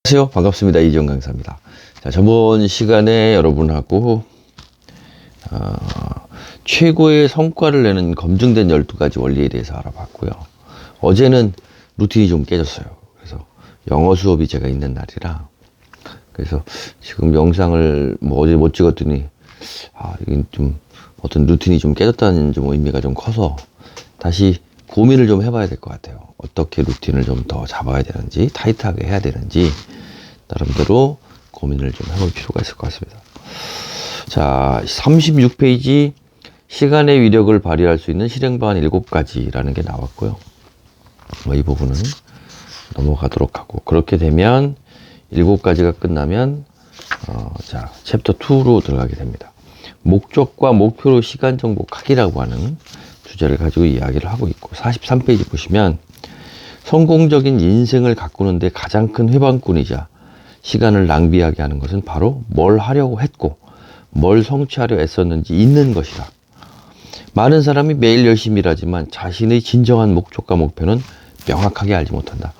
안녕하세요. 반갑습니다. 이지영 강사입니다. 자, 저번 시간에 여러분하고 최고의 성과를 내는 검증된 12가지 원리에 대해서 알아봤고요. 어제는 루틴이 좀 깨졌어요. 그래서 영어 수업이 제가 있는 날이라 그래서 지금 영상을 어제 못 찍었더니 이건 좀 어떤 루틴이 좀 깨졌다는 좀 의미가 좀 커서 다시 고민을 좀 해봐야 될 것 같아요. 어떻게 루틴을 좀 더 잡아야 되는지, 타이트하게 해야 되는지 나름대로 고민을 좀 해볼 필요가 있을 것 같습니다. 자, 36페이지 시간의 위력을 발휘할 수 있는 실행 방안 7가지라는 게 나왔고요. 이 부분은 넘어가도록 하고, 그렇게 되면 7가지가 끝나면 자, 챕터 2로 들어가게 됩니다. 목적과 목표로 시간 정복하기라고 하는 주제를 가지고 이야기를 하고 있고, 43페이지 보시면 성공적인 인생을 가꾸는데 가장 큰 회방꾼이자 시간을 낭비하게 하는 것은 바로 뭘 하려고 했고 뭘 성취하려 애썼는지 있는 것이다. 많은 사람이 매일 열심히 일하지만 자신의 진정한 목적과 목표는 명확하게 알지 못한다.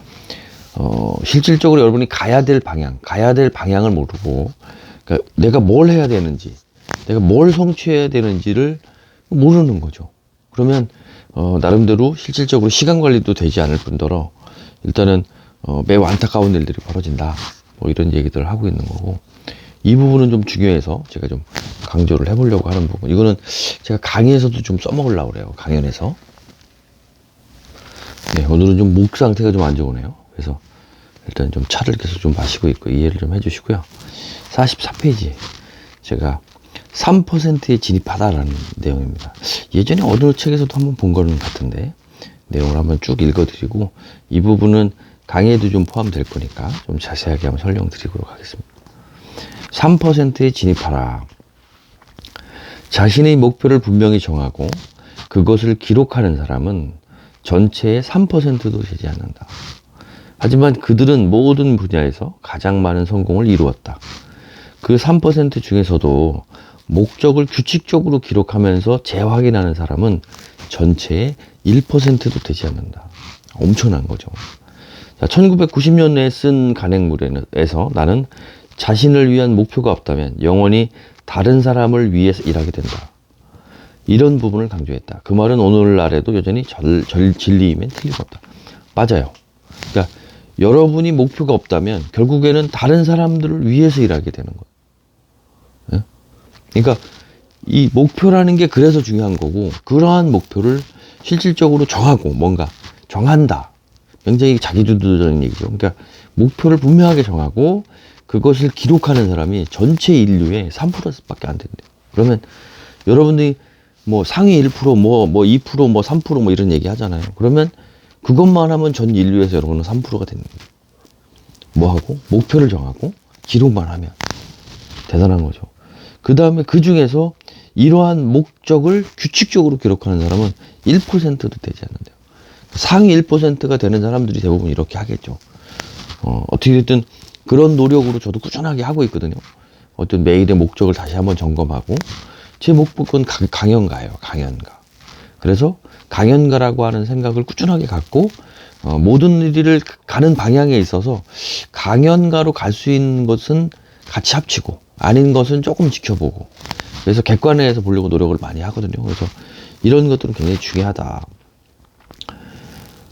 실질적으로 여러분이 가야 될 방향을 모르고, 그러니까 내가 뭘 해야 되는지, 내가 뭘 성취해야 되는지를 모르는 거죠. 그러면 나름대로 실질적으로 시간 관리도 되지 않을 뿐더러 일단은 매우 안타까운 일들이 벌어진다. 이런 얘기들을 하고 있는 거고, 이 부분은 좀 중요해서 제가 좀 강조를 해보려고 하는 부분. 이거는 제가 강의에서도 좀 써먹으려고 그래요. 강연에서. 네, 오늘은 좀 목 상태가 좀 안 좋으네요. 그래서 일단 좀 차를 계속 좀 마시고 있고 이해를 좀 해주시고요. 44페이지 제가 3%에 진입하다라는 내용입니다. 예전에 어느 책에서도 한번 본 거는 같은데 내용을 한번 쭉 읽어드리고, 이 부분은 강의에도 좀 포함될 거니까 좀 자세하게 한번 설명드리도록 하겠습니다. 3%에 진입하라. 자신의 목표를 분명히 정하고 그것을 기록하는 사람은 전체의 3%도 되지 않는다. 하지만 그들은 모든 분야에서 가장 많은 성공을 이루었다. 그 3% 중에서도 목적을 규칙적으로 기록하면서 재확인하는 사람은 전체의 1%도 되지 않는다. 엄청난 거죠. 자, 1990년에 쓴 간행물에서 나는 자신을 위한 목표가 없다면 영원히 다른 사람을 위해서 일하게 된다. 이런 부분을 강조했다. 그 말은 오늘날에도 여전히 진리이면 틀림없다. 맞아요. 그러니까 여러분이 목표가 없다면 결국에는 다른 사람들을 위해서 일하게 되는 거예요. 그러니까 이 목표라는 게 그래서 중요한 거고, 그러한 목표를 실질적으로 정하고 뭔가 정한다. 굉장히 자기주도적인 얘기죠. 그러니까 목표를 분명하게 정하고 그것을 기록하는 사람이 전체 인류의 3%밖에 안 된대요. 그러면 여러분들이 뭐 상위 1%, 뭐 2%, 뭐 3%, 뭐 이런 얘기 하잖아요. 그러면 그것만 하면 전 인류에서 여러분은 3%가 되는 거예요. 뭐 하고? 목표를 정하고 기록만 하면 대단한 거죠. 그 다음에 그 중에서 이러한 목적을 규칙적으로 기록하는 사람은 1%도 되지 않는데요. 상위 1%가 되는 사람들이 대부분 이렇게 하겠죠. 어떻게 됐든 그런 노력으로 저도 꾸준하게 하고 있거든요. 어떤 매일의 목적을 다시 한번 점검하고, 제 목표는 강연가예요. 강연가. 그래서 강연가라고 하는 생각을 꾸준하게 갖고 모든 일을 가는 방향에 있어서 강연가로 갈 수 있는 것은 같이 합치고 아닌 것은 조금 지켜보고, 그래서 객관화해서 보려고 노력을 많이 하거든요. 그래서 이런 것들은 굉장히 중요하다.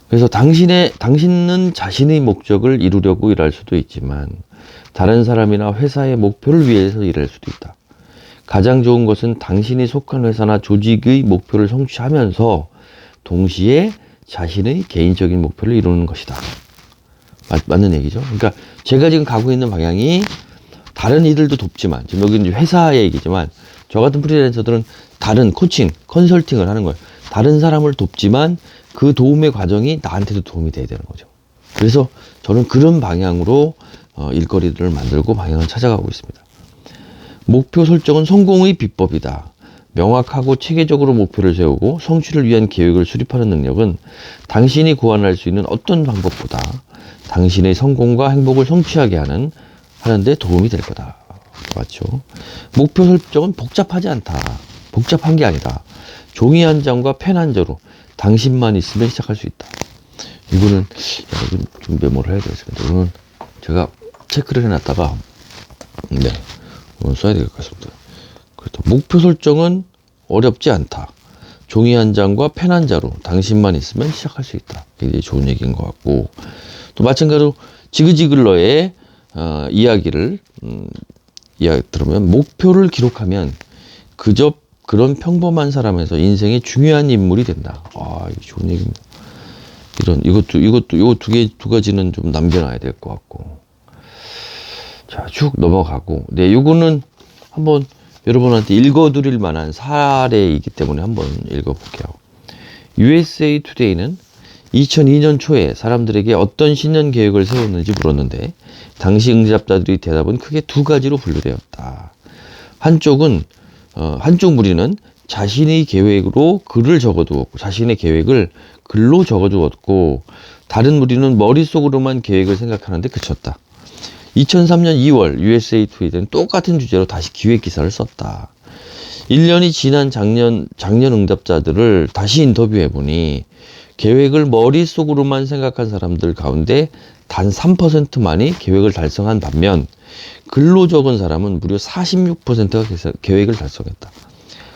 그래서 당신은 자신의 목적을 이루려고 일할 수도 있지만 다른 사람이나 회사의 목표를 위해서 일할 수도 있다. 가장 좋은 것은 당신이 속한 회사나 조직의 목표를 성취하면서 동시에 자신의 개인적인 목표를 이루는 것이다. 맞는 얘기죠. 그러니까 제가 지금 가고 있는 방향이 다른 이들도 돕지만, 지금 여기는 회사의 얘기지만 저 같은 프리랜서들은 다른 코칭, 컨설팅을 하는 거예요. 다른 사람을 돕지만 그 도움의 과정이 나한테도 도움이 돼야 되는 거죠. 그래서 저는 그런 방향으로 일거리들을 만들고 방향을 찾아가고 있습니다. 목표 설정은 성공의 비법이다. 명확하고 체계적으로 목표를 세우고 성취를 위한 계획을 수립하는 능력은 당신이 고안할 수 있는 어떤 방법보다 당신의 성공과 행복을 성취하게 하는데 도움이 될 거다. 맞죠? 목표 설정은 복잡하지 않다. 복잡한 게 아니다. 종이 한 장과 펜 한 장으로 당신만 있으면 시작할 수 있다. 이거는 여러분 좀 메모를 해야 되겠습니다. 이거는 제가 체크를 해놨다가, 네, 오늘 써야 될 것 같습니다. 그래도 목표 설정은 어렵지 않다. 종이 한 장과 펜 한 자루 당신만 있으면 시작할 수 있다. 굉장히 좋은 얘기인 것 같고, 또 마찬가지로 지그지글러의 이야기를 들으면, 목표를 기록하면 그저 그런 평범한 사람에서 인생의 중요한 인물이 된다. 아, 이거 좋은 얘기입니다. 요 두 가지는 좀 남겨놔야 될 것 같고. 자, 쭉 넘어가고. 네, 요거는 한번 여러분한테 읽어드릴 만한 사례이기 때문에 한번 읽어볼게요. USA Today는 2002년 초에 사람들에게 어떤 신년 계획을 세웠는지 물었는데, 당시 응답자들의 대답은 크게 두 가지로 분류되었다. 한쪽 무리는 자신의 계획으로 글을 적어두었고, 자신의 계획을 글로 적어두었고, 다른 무리는 머릿속으로만 계획을 생각하는데 그쳤다. 2003년 2월 USA Today는 똑같은 주제로 다시 기획 기사를 썼다. 1년이 지난 작년 응답자들을 다시 인터뷰해보니, 계획을 머릿속으로만 생각한 사람들 가운데 단 3%만이 계획을 달성한 반면, 글로 적은 사람은 무려 46%가 계획을 달성했다.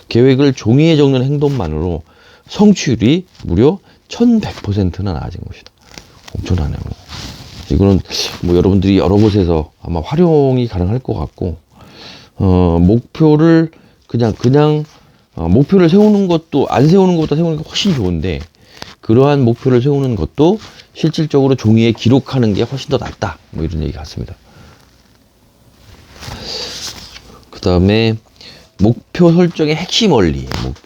계획을 종이에 적는 행동만으로 성취율이 무려 1100%나 나아진 것이다. 엄청나네요. 이거는 뭐 여러분들이 여러 곳에서 아마 활용이 가능할 것 같고, 목표를 목표를 세우는 것도, 안 세우는 것보다 세우는 게 훨씬 좋은데, 그러한 목표를 세우는 것도 실질적으로 종이에 기록하는 게 훨씬 더 낫다. 뭐 이런 얘기 같습니다. 그 다음에 목표 설정의 핵심 원리에 대해서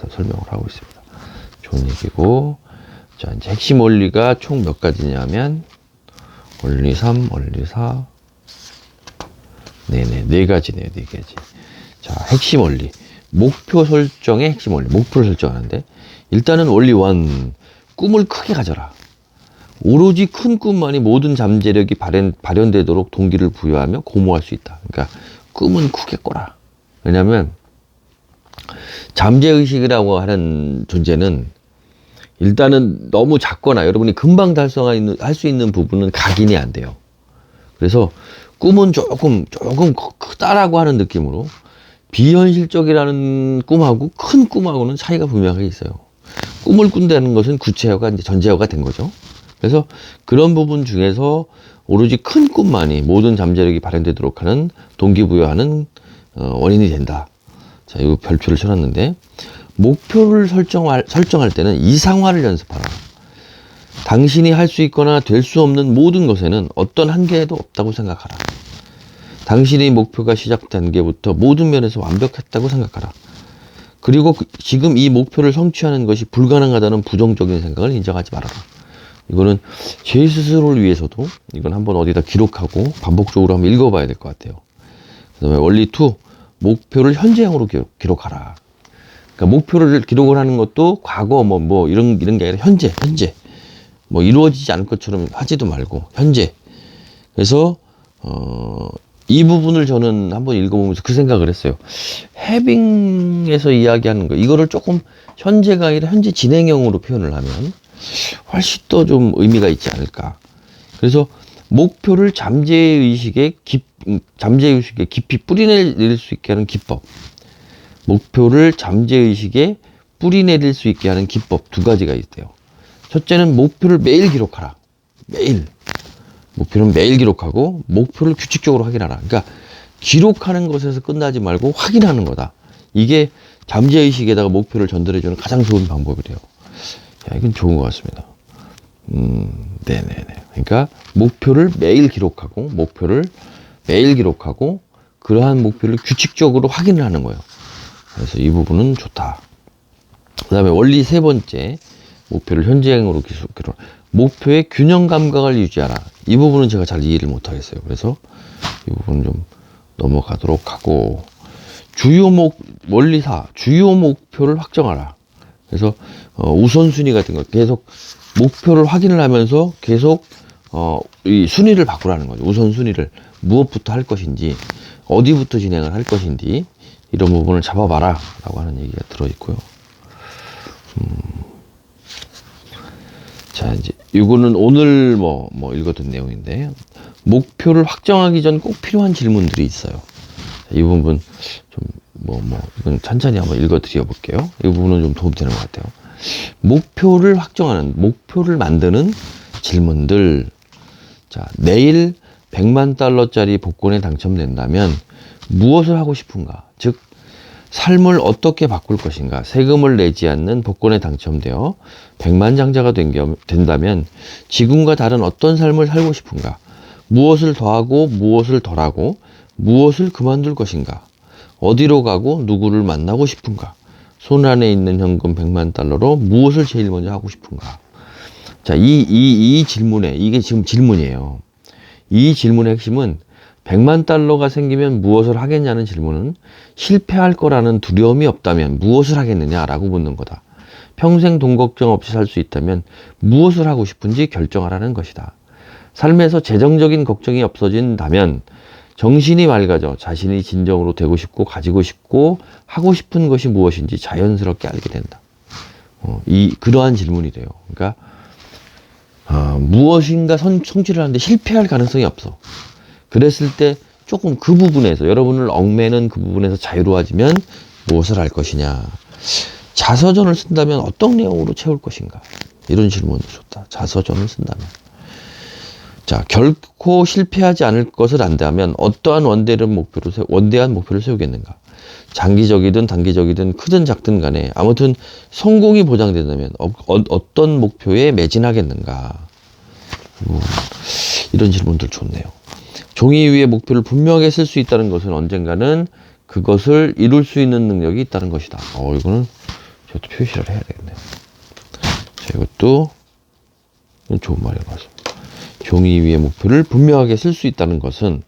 설명을 하고 있습니다. 좋은 얘기고, 자, 이제 핵심 원리가 총 몇 가지냐면, 원리 3, 원리 4, 네 가지네요, 네 가지. 자, 핵심 원리. 목표 설정의 핵심 원리. 목표를 설정하는데, 일단은 원리 1, 꿈을 크게 가져라. 오로지 큰 꿈만이 모든 잠재력이 발현되도록 동기를 부여하며 고무할 수 있다. 그러니까 꿈은 크게 꿔라. 왜냐하면 잠재의식이라고 하는 존재는 일단은 너무 작거나 여러분이 금방 달성할 수 있는 부분은 각인이 안 돼요. 그래서 꿈은 조금 크다라고 하는 느낌으로, 비현실적이라는 꿈하고 큰 꿈하고는 차이가 분명하게 있어요. 꿈을 꾼다는 것은 구체화가 이제 전제화가 된 거죠. 그래서 그런 부분 중에서 오로지 큰 꿈만이 모든 잠재력이 발현되도록 하는 동기부여하는 원인이 된다. 자, 이 별표를 쳐놨는데, 목표를 설정할 때는 이상화를 연습하라. 당신이 할 수 있거나 될 수 없는 모든 것에는 어떤 한계도 없다고 생각하라. 당신의 목표가 시작 단계부터 모든 면에서 완벽했다고 생각하라. 그리고 지금 이 목표를 성취하는 것이 불가능하다는 부정적인 생각을 인정하지 말아라. 이거는 제 스스로를 위해서도 이건 한번 어디다 기록하고 반복적으로 한번 읽어봐야 될 것 같아요. 그 다음에 원리 2, 목표를 현재형으로 기록하라. 그러니까 목표를 기록을 하는 것도 과거 뭐 이런 게 아니라 현재 뭐 이루어지지 않을 것처럼 하지도 말고 현재. 그래서 이 부분을 저는 한번 읽어보면서 그 생각을 했어요. 해빙에서 이야기하는 거, 이거를 조금 현재가 아니라 현재 진행형으로 표현을 하면 훨씬 더 좀 의미가 있지 않을까. 그래서 목표를 잠재의식에 깊이 뿌리내릴 수 있게 하는 기법, 목표를 잠재의식에 뿌리내릴 수 있게 하는 기법 두 가지가 있대요. 첫째는 목표를 매일 기록하라. 목표는 매일 기록하고 목표를 규칙적으로 확인하라. 그러니까 기록하는 것에서 끝나지 말고 확인하는 거다. 이게 잠재의식에다가 목표를 전달해주는 가장 좋은 방법이래요. 야, 이건 좋은 것 같습니다. 네네네. 그러니까 목표를 매일 기록하고 그러한 목표를 규칙적으로 확인을 하는 거예요. 그래서 이 부분은 좋다. 그 다음에 원리 3번째, 목표를 현재형으로 기록. 목표의 균형 감각을 유지하라. 이 부분은 제가 잘 이해를 못하겠어요. 그래서 이 부분은 좀 넘어가도록 하고, 원리 4, 주요 목표를 확정하라. 그래서 우선순위 같은 거 계속 목표를 확인을 하면서 계속 이 순위를 바꾸라는 거죠. 우선순위를 무엇부터 할 것인지, 어디부터 진행을 할 것인지, 이런 부분을 잡아봐라 라고 하는 얘기가 들어있고요. 자, 이제 이거는 오늘 뭐 읽었던 내용인데, 목표를 확정하기 전 꼭 필요한 질문들이 있어요. 이 부분 좀 이건 천천히 한번 읽어 드려 볼게요. 이 부분은 좀 도움되는 것 같아요. 목표를 확정하는, 목표를 만드는 질문들. 자, 내일 100만 달러짜리 복권에 당첨된다면 무엇을 하고 싶은가? 즉, 삶을 어떻게 바꿀 것인가? 세금을 내지 않는 복권에 당첨되어 100만 장자가 된다면 지금과 다른 어떤 삶을 살고 싶은가? 무엇을 더하고 무엇을 덜하고 무엇을 그만둘 것인가? 어디로 가고 누구를 만나고 싶은가? 손 안에 있는 현금 100만 달러로 무엇을 제일 먼저 하고 싶은가? 자, 이 질문에, 이게 지금 질문이에요. 이 질문의 핵심은 100만 달러가 생기면 무엇을 하겠냐는 질문은 실패할 거라는 두려움이 없다면 무엇을 하겠느냐라고 묻는 거다. 평생 돈 걱정 없이 살 수 있다면 무엇을 하고 싶은지 결정하라는 것이다. 삶에서 재정적인 걱정이 없어진다면 정신이 맑아져 자신이 진정으로 되고 싶고 가지고 싶고 하고 싶은 것이 무엇인지 자연스럽게 알게 된다. 그러한 질문이 돼요. 그러니까 무엇인가 성취를 하는데 실패할 가능성이 없어. 그랬을 때 조금 그 부분에서, 여러분을 얽매는 그 부분에서 자유로워지면 무엇을 할 것이냐. 자서전을 쓴다면 어떤 내용으로 채울 것인가. 이런 질문도 좋다. 자서전을 쓴다면. 자, 결코 실패하지 않을 것을 안다면 어떠한 원대한 목표를 세우겠는가. 장기적이든 단기적이든 크든 작든 간에 아무튼 성공이 보장된다면 어떤 목표에 매진하겠는가. 이런 질문들 좋네요. 종이 위에 목표를 분명하게 쓸 수 있다는 것은 언젠가는 그것을 이룰 수 있는 능력이 있다는 것이다. 이거는 저도 표시를 해야 되겠네요. 자, 이것도 좋은 말인 것 같습니다. 종이 위에 목표를 분명하게 쓸 수 있다는 것은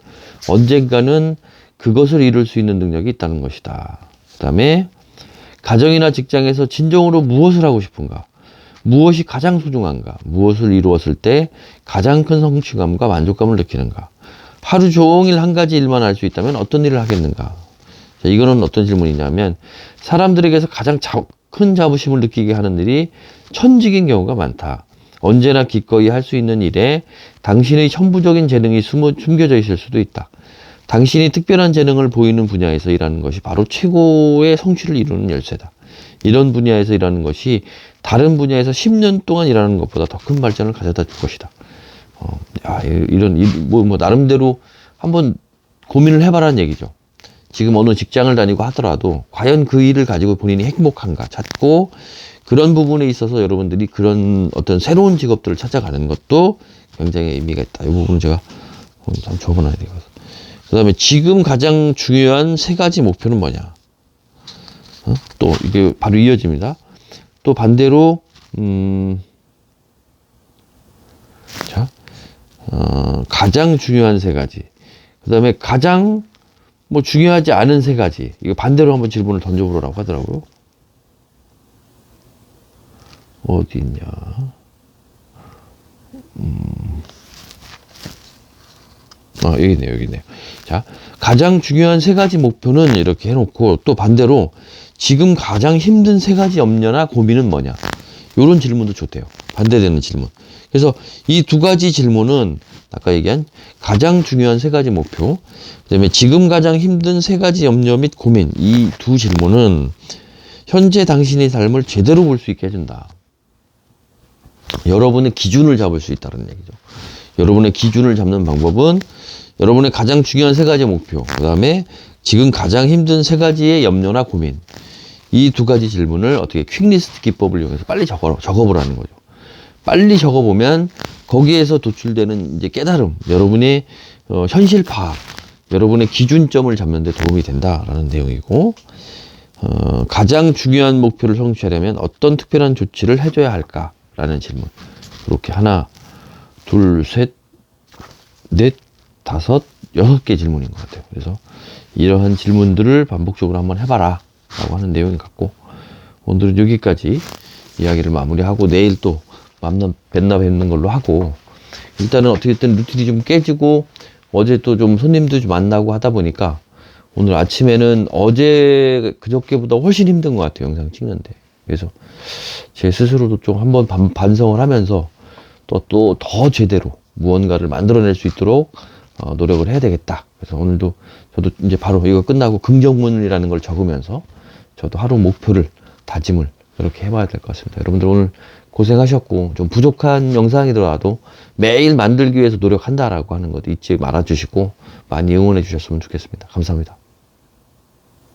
언젠가는 그것을 이룰 수 있는 능력이 있다는 것이다. 그 다음에 가정이나 직장에서 진정으로 무엇을 하고 싶은가? 무엇이 가장 소중한가? 무엇을 이루었을 때 가장 큰 성취감과 만족감을 느끼는가? 하루 종일 한 가지 일만 할 수 있다면 어떤 일을 하겠는가? 자, 이거는 어떤 질문이냐면 사람들에게서 가장 큰 자부심을 느끼게 하는 일이 천직인 경우가 많다. 언제나 기꺼이 할 수 있는 일에 당신의 천부적인 재능이 숨겨져 있을 수도 있다. 당신이 특별한 재능을 보이는 분야에서 일하는 것이 바로 최고의 성취를 이루는 열쇠다. 이런 분야에서 일하는 것이 다른 분야에서 10년 동안 일하는 것보다 더 큰 발전을 가져다 줄 것이다. 나름대로 한번 고민을 해봐라는 얘기죠. 지금 어느 직장을 다니고 하더라도 과연 그 일을 가지고 본인이 행복한가 찾고, 그런 부분에 있어서 여러분들이 그런 어떤 새로운 직업들을 찾아가는 것도 굉장히 의미가 있다. 이 부분은 제가 좀 적어놔야 되거든. 그 다음에 지금 가장 중요한 3가지 목표는 뭐냐. 또 이게 바로 이어집니다. 또 반대로 가장 중요한 3가지. 그 다음에 가장 중요하지 않은 3가지. 이거 반대로 한번 질문을 던져보라고 하더라고요. 어디 있냐. 여기 있네요. 자, 가장 중요한 3가지 목표는 이렇게 해놓고, 또 반대로 지금 가장 힘든 3가지 염려나 고민은 뭐냐. 요런 질문도 좋대요. 반대되는 질문. 그래서 이 2가지 질문은 아까 얘기한 가장 중요한 3가지 목표, 그 다음에 지금 가장 힘든 3가지 염려 및 고민, 이 2 질문은 현재 당신의 삶을 제대로 볼 수 있게 해준다. 여러분의 기준을 잡을 수 있다는 얘기죠. 여러분의 기준을 잡는 방법은 여러분의 가장 중요한 3가지 목표, 그 다음에 지금 가장 힘든 3가지의 염려나 고민, 이 2가지 질문을 어떻게 퀵리스트 기법을 이용해서 빨리 적어보라는 거죠. 빨리 적어보면 거기에서 도출되는 이제 깨달음, 여러분의 현실 파악, 여러분의 기준점을 잡는 데 도움이 된다라는 내용이고, 가장 중요한 목표를 성취하려면 어떤 특별한 조치를 해줘야 할까라는 질문. 이렇게 하나, 둘, 셋, 넷, 5, 6개 질문인 것 같아요. 그래서 이러한 질문들을 반복적으로 한번 해봐라 라고 하는 내용인 것 같고, 오늘은 여기까지 이야기를 마무리하고 내일 또 뵙는 걸로 하고, 일단은 어떻게든 루틴이 좀 깨지고 어제 또 좀 손님도 좀 만나고 하다 보니까 오늘 아침에는 그저께보다 훨씬 힘든 것 같아요. 영상 찍는데. 그래서 제 스스로도 좀 한번 반성을 하면서 또 더 제대로 무언가를 만들어낼 수 있도록 노력을 해야 되겠다. 그래서 오늘도 저도 이제 바로 이거 끝나고 긍정문이라는 걸 적으면서 저도 하루 목표를, 다짐을 그렇게 해봐야 될 것 같습니다. 여러분들 오늘 고생하셨고, 좀 부족한 영상이더라도 매일 만들기 위해서 노력한다라고 하는 것 잊지 말아주시고 많이 응원해 주셨으면 좋겠습니다. 감사합니다.